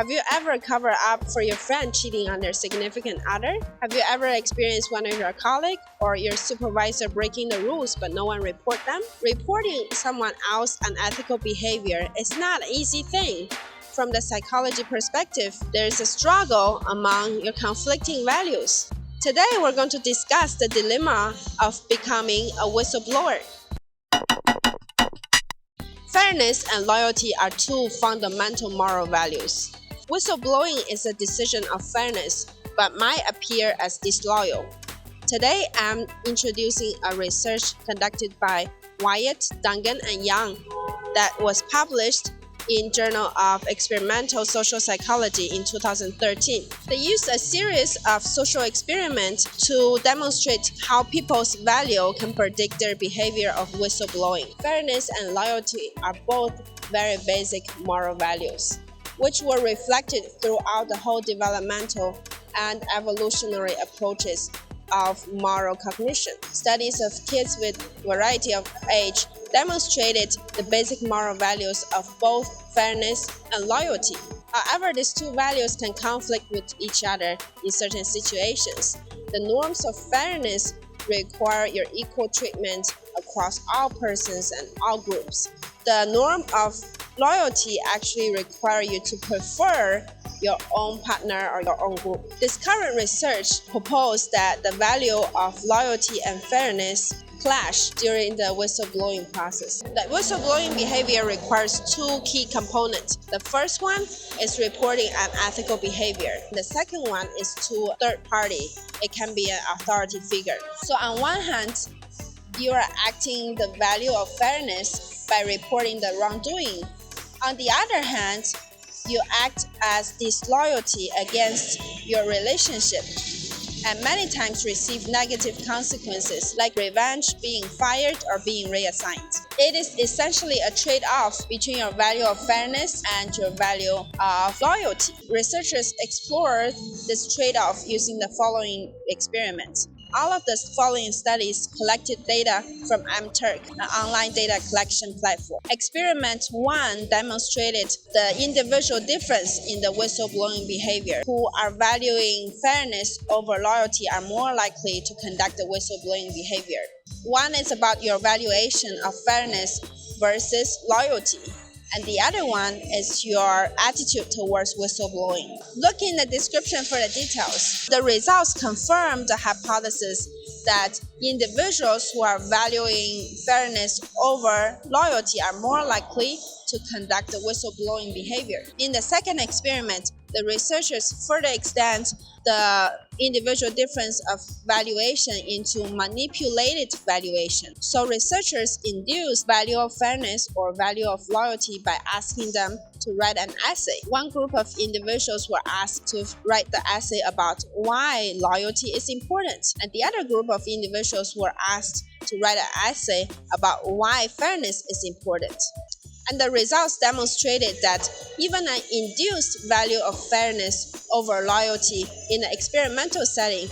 Have you ever covered up for your friend cheating on their significant other? Have you ever experienced one of your colleagues or your supervisor breaking the rules but no one report them? Reporting someone else's unethical behavior is not an easy thing. From the psychology perspective, there is a struggle among your conflicting values. Today, we're going to discuss the dilemma of becoming a whistleblower. Fairness and loyalty are two fundamental moral values. Whistleblowing is a decision of fairness, but might appear as disloyal. Today, I'm introducing a research conducted by Waytz, Dungan, and Yang that was published in Journal of Experimental Social Psychology in 2013. They used a series of social experiments to demonstrate how people's value can predict their behavior of whistleblowing. Fairness and loyalty are both very basic moral values, which were reflected throughout the whole developmental and evolutionary approaches of moral cognition. Studies of kids with variety of age demonstrated the basic moral values of both fairness and loyalty. However, these two values can conflict with each other in certain situations. The norms of fairness require your equal treatment across all persons and all groups. The norm of loyalty actually requires you to prefer your own partner or your own group. This current research proposed that the value of loyalty and fairness clash during the whistleblowing process. The whistleblowing behavior requires two key components. The first one is reporting unethical behavior. The second one is to a third party. It can be an authority figure. So on one hand, you are acting the value of fairness by reporting the wrongdoing. On the other hand, you act as disloyalty against your relationship and many times receive negative consequences like revenge, being fired, or being reassigned. It is essentially a trade-off between your value of fairness and your value of loyalty. Researchers explored this trade-off using the following experiments. All of the following studies collected data from MTurk, an online data collection platform. Experiment 1 demonstrated the individual difference in the whistleblowing behavior. Who are valuing fairness over loyalty are more likely to conduct the whistleblowing behavior. One is about your valuation of fairness versus loyalty, and the other one is your attitude towards whistleblowing. Look in the description for the details. The results confirm the hypothesis that individuals who are valuing fairness over loyalty are more likely to conduct the whistleblowing behavior. In the second experiment, the researchers further extend the individual difference of valuation into manipulated valuation. So researchers induced value of fairness or value of loyalty by asking them to write an essay. One group of individuals were asked to write the essay about why loyalty is important, and the other group of individuals were asked to write an essay about why fairness is important. And the results demonstrated that even an induced value of fairness over loyalty in an experimental setting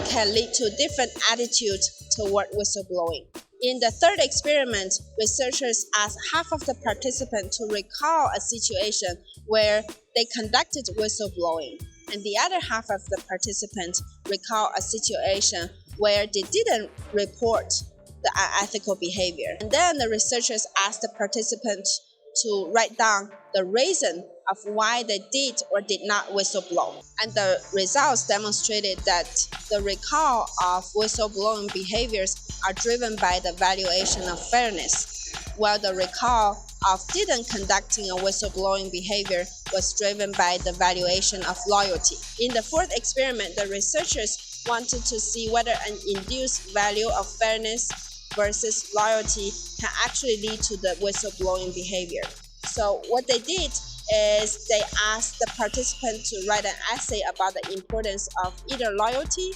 can lead to different attitudes toward whistleblowing. In the third experiment, researchers asked half of the participants to recall a situation where they conducted whistleblowing, and the other half of the participants recall a situation where they didn't report the unethical behavior. And then the researchers asked the participants to write down the reason of why they did or did not whistleblow. And the results demonstrated that the recall of whistleblowing behaviors are driven by the valuation of fairness, while the recall of didn't conducting a whistleblowing behavior was driven by the valuation of loyalty. In the fourth experiment, the researchers wanted to see whether an induced value of fairness versus loyalty can actually lead to the whistleblowing behavior. So what they did is they asked the participant to write an essay about the importance of either loyalty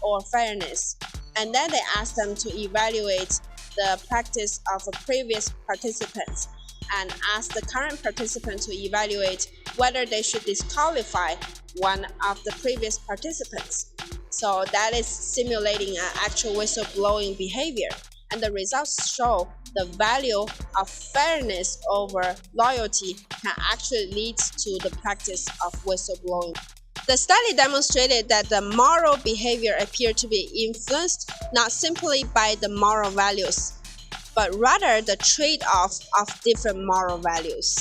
or fairness. And then they asked them to evaluate the practice of a previous participant and asked the current participant to evaluate whether they should disqualify one of the previous participants. So that is simulating an actual whistleblowing behavior. And the results show the value of fairness over loyalty can actually lead to the practice of whistleblowing. The study demonstrated that the moral behavior appeared to be influenced not simply by the moral values, but rather the trade-off of different moral values.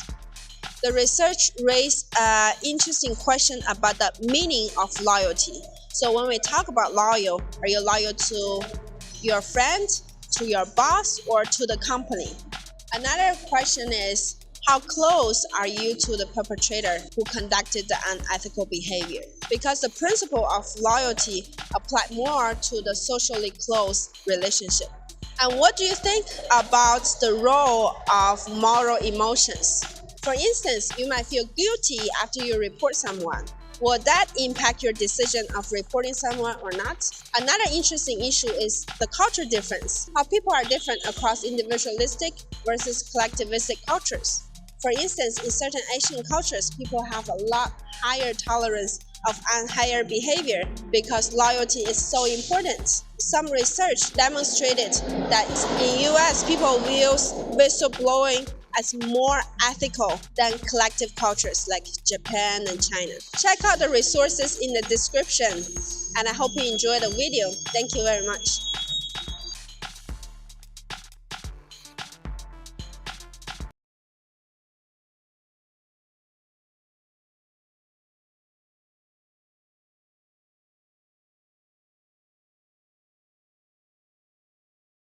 The research raised an interesting question about the meaning of loyalty. So when we talk about loyal, are you loyal to your friend, to your boss, or to the company? Another question is, how close are you to the perpetrator who conducted the unethical behavior? Because the principle of loyalty applied more to the socially close relationship. And what do you think about the role of moral emotions? For instance, you might feel guilty after you report someone. Will that impact your decision of reporting someone or not? Another interesting issue is the culture difference, how people are different across individualistic versus collectivistic cultures. For instance, in certain Asian cultures, people have a lot higher tolerance of unfair behavior because loyalty is so important. Some research demonstrated that in US, people view whistleblowing as more ethical than collective cultures like Japan and China. Check out the resources in the description, and I hope you enjoyed the video. Thank you very much.